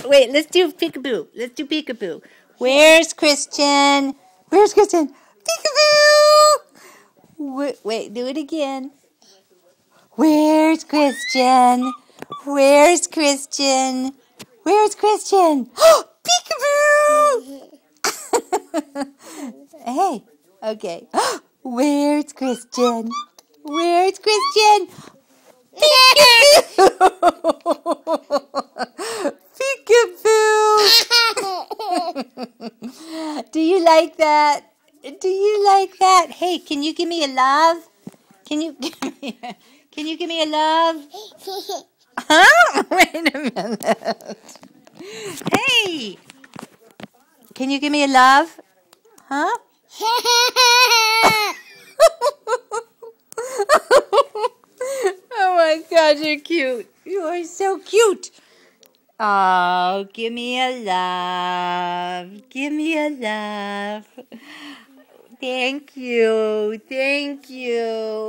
Wait, let's do peekaboo. Let's do peekaboo. Where's Christian? Where's Christian? Peekaboo! Wait, do it again. Where's Christian? Where's Christian? Where's Christian? Peekaboo! Hey, okay. Where's Christian? Where's Christian? Peekaboo! Do you like that? Do you like that? Hey, can you give me a love? Can you give me a love? Huh? Wait a minute. Hey! Can you give me a love? Huh? Oh my God, you're cute. You are so cute. Oh, give me a love. Give me a love. Thank you. Thank you.